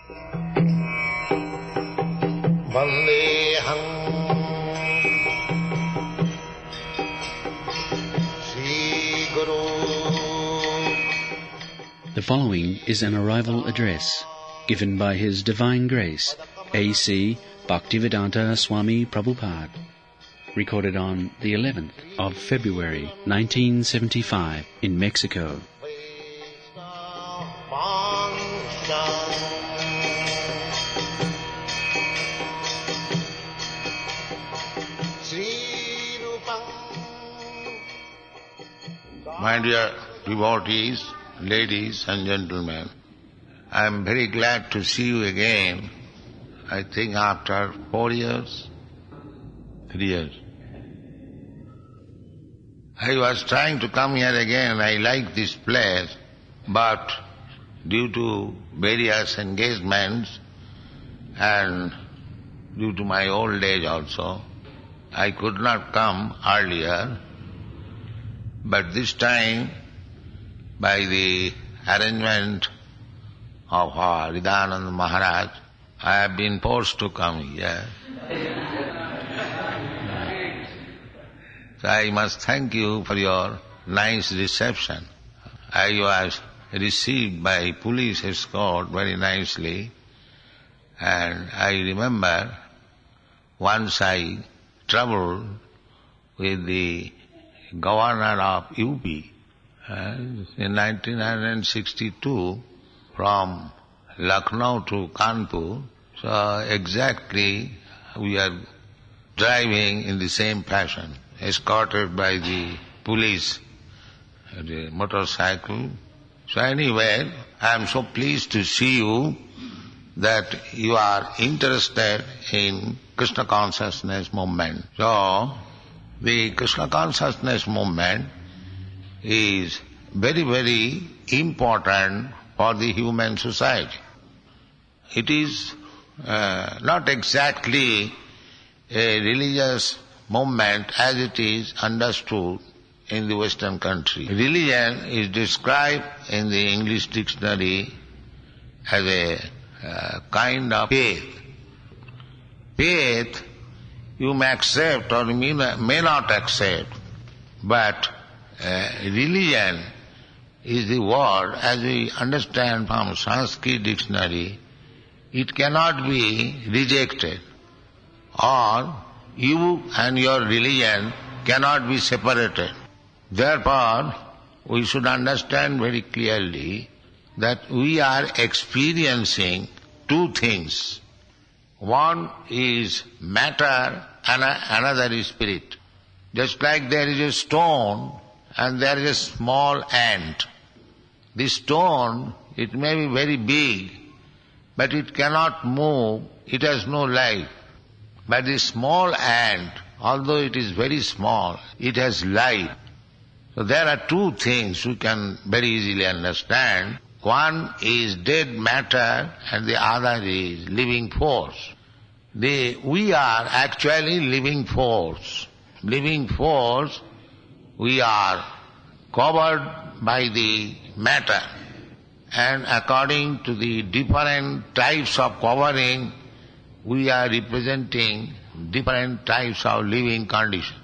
Vandeham Sri Guru. The following is an arrival address given by His Divine Grace, A.C. Bhaktivedanta Swami Prabhupada, recorded on the 11th of February 1975 in Mexico. My dear devotees, ladies and gentlemen, I am very glad to see you again, I think after 4 years, 3 years. I was trying to come here again, I like this place, but due to various engagements and due to my old age also, I could not come earlier. But this time, by the arrangement of our Hridayananda Maharaj, I have been forced to come here. So I must thank you for your nice reception. I was received by police escort very nicely, and I remember once I travelled with the Governor of UP in 1962 from Lucknow to Kanpur. So exactly we are driving in the same fashion, escorted by the police, the motorcycle. So anyway, I am so pleased to see you that you are interested in Krishna consciousness movement. So the Krishna consciousness movement is very, very important for the human society. It is not exactly a religious movement as it is understood in the Western country. Religion is described in the English dictionary as a kind of faith. Faith you may accept or may not accept, but religion is the word, as we understand from Sanskrit dictionary, it cannot be rejected, or you and your religion cannot be separated. Therefore, we should understand very clearly that we are experiencing two things. One is matter and another is spirit. Just like there is a stone and there is a small ant. The stone, it may be very big, but it cannot move, it has no life. But the small ant, although it is very small, it has life. So there are two things we can very easily understand. One is dead matter and the other is living force. We are actually living force. Living force, we are covered by the matter. And according to the different types of covering, we are representing different types of living condition.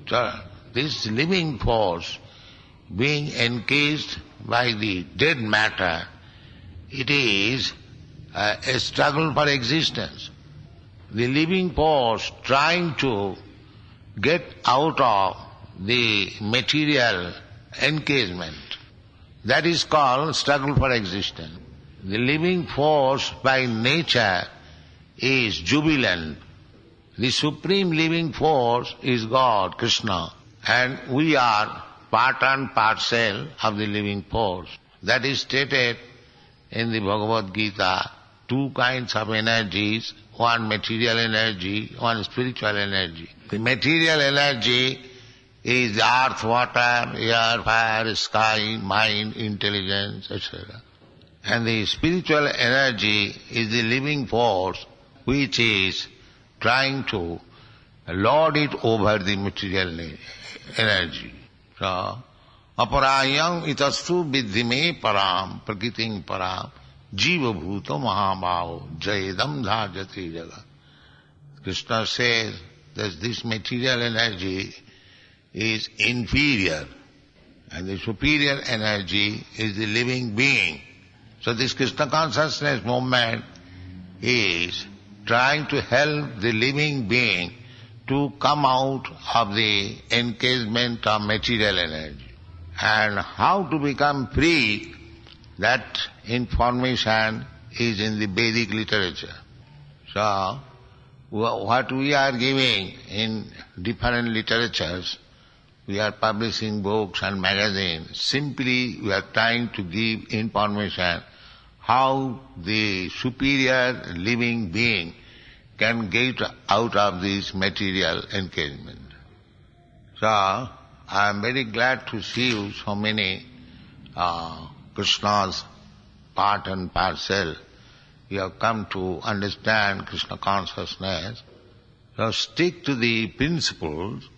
So this living force being encased by the dead matter, it is a struggle for existence. The living force trying to get out of the material encasement, that is called struggle for existence. The living force by nature is jubilant. The supreme living force is God, Krishna, and we are part and parcel of the living force. That is stated in the Bhagavad Gita, two kinds of energies, one material energy, one spiritual energy. The material energy is earth, water, air, fire, sky, mind, intelligence, etc. And the spiritual energy is the living force which is trying to lord it over the material energy. So, aparayam itastu viddhime param, prakriting param, jiva bhuta mahabhavo jayedam dhajati jagat. Krishna says that this material energy is inferior and the superior energy is the living being. So this Krishna consciousness movement is trying to help the living being to come out of the encasement of material energy. And how to become free, that information is in the Vedic literature. So, what we are giving in different literatures, we are publishing books and magazines, simply we are trying to give information how the superior living being can get out of this material encasement. So, I am very glad to see you, so many Krishna's part and parcel. You have come to understand Krishna consciousness. So stick to the principles,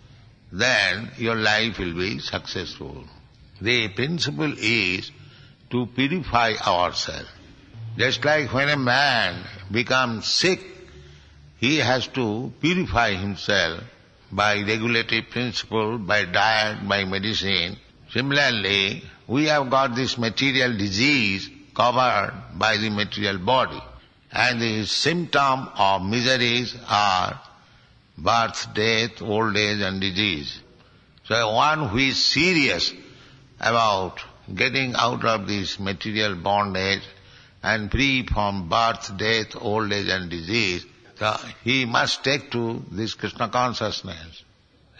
then your life will be successful. The principle is to purify ourselves. Just like when a man becomes sick, he has to purify himself by regulative principle, by diet, by medicine. Similarly, we have got this material disease covered by the material body. And the symptom of miseries are birth, death, old age and disease. So one who is serious about getting out of this material bondage and free from birth, death, old age and disease, so he must take to this Krishna consciousness.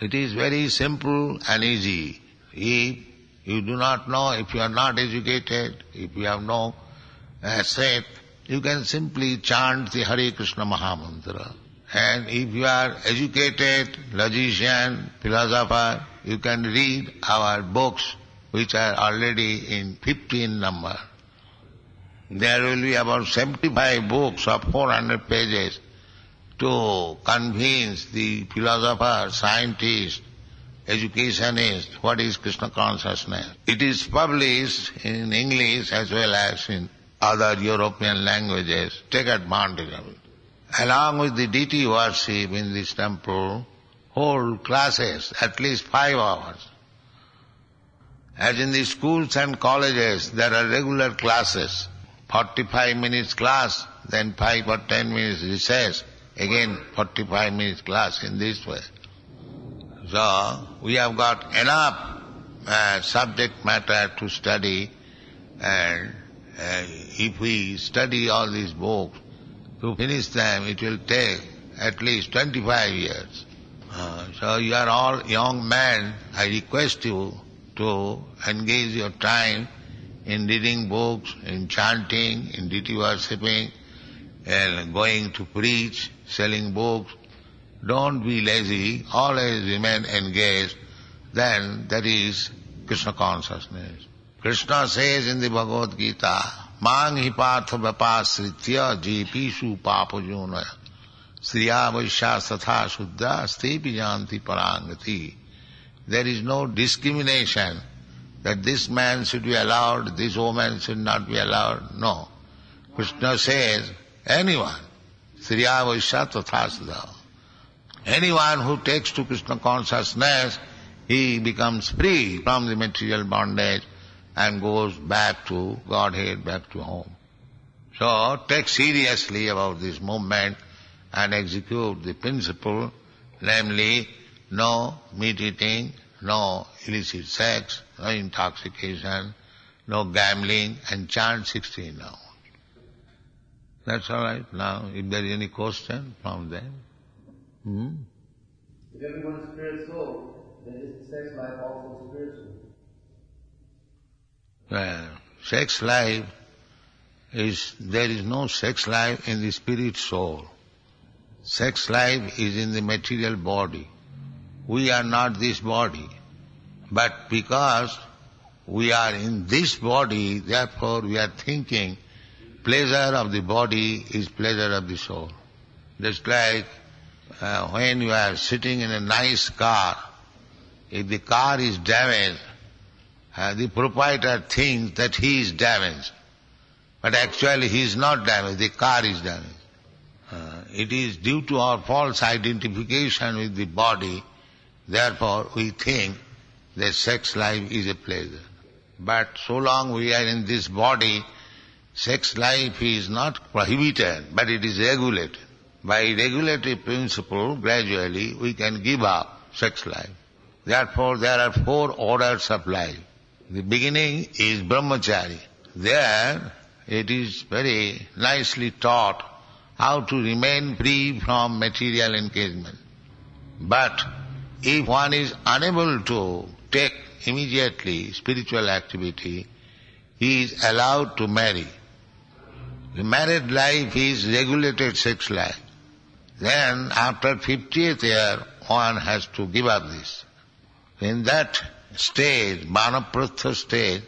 It is very simple and easy. If you do not know, if you are not educated, if you have no faith, you can simply chant the Hare Krishna Mahamantra. And if you are educated, logician, philosopher, you can read our books which are already in 15 number. There will be about 75 books of 400 pages to convince the philosopher, scientist, educationist what is Krishna consciousness. It is published in English as well as in other European languages. Take advantage of it. Along with the deity worship in this temple, hold classes, at least 5 hours. As in the schools and colleges, there are regular classes. 45 minutes class, then 5 or 10 minutes recess, again 45 minutes class in this way. So, we have got enough subject matter to study, and if we study all these books, to finish them it will take at least 25 years. So you are all young men, I request you to engage your time in reading books, in chanting, in deity worshipping, and going to preach, selling books. Don't be lazy, always remain engaged, then that is Krishna consciousness. Krishna says in the Bhagavad Gita, Mang hi partha vapasritya jepishu papajunaya sriya vaishya satha shuddha stepi janti parangati. There is no discrimination that this man should be allowed, this woman should not be allowed. No. Krishna says, anyone, sriya vaishya tatha shuddha. Anyone who takes to Krishna consciousness, he becomes free from the material bondage and goes back to Godhead, back to home. So take seriously about this movement and execute the principle, namely no meat eating, no illicit sex, no intoxication, no gambling, and chant 16 rounds. That's all right. Now, if there is any question from them. If everyone is spirit soul, then is the sex life also spiritual? Well, sex life there is no sex life in the spirit soul. Sex life is in the material body. We are not this body. But because we are in this body, therefore we are thinking pleasure of the body is pleasure of the soul. Just like when you are sitting in a nice car, if the car is damaged, the proprietor thinks that he is damaged. But actually he is not damaged, the car is damaged. It is due to our false identification with the body, therefore we think that sex life is a pleasure. But so long we are in this body, sex life is not prohibited, but it is regulated. By regulatory principle, gradually we can give up sex life. Therefore there are 4 orders of life. The beginning is brahmachari. There it is very nicely taught how to remain free from material engagement. But if one is unable to take immediately spiritual activity, he is allowed to marry. The married life is regulated sex life. Then after 50th year, one has to give up this. In that stage, Vanaprastha stage,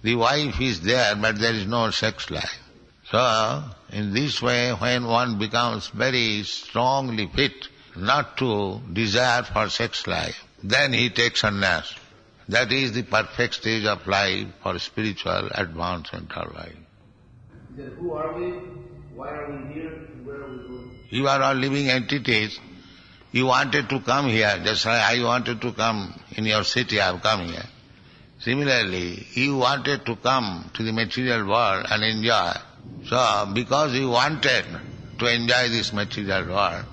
the wife is there, but there is no sex life. So, in this way, when one becomes very strongly fit not to desire for sex life, then he takes sannyas. That is the perfect stage of life for spiritual advancement or life. Then who are we? Why are we here? And where are we going? You are all living entities. You wanted to come here, just like I wanted to come in your city, I have come here. Similarly, you wanted to come to the material world and enjoy. So, because you wanted to enjoy this material world,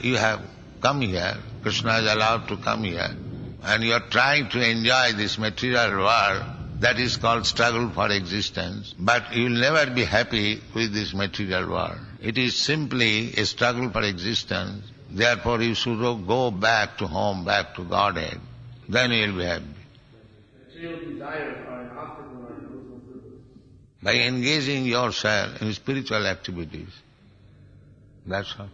you have come here, Krishna is allowed to come here, and you are trying to enjoy this material world. That is called struggle for existence. But you will never be happy with this material world. It is simply a struggle for existence. Therefore you should go back to home, back to Godhead. Then you will be happy. Material desires are an obstacle on devotional purpose. By engaging yourself in spiritual activities. That's all.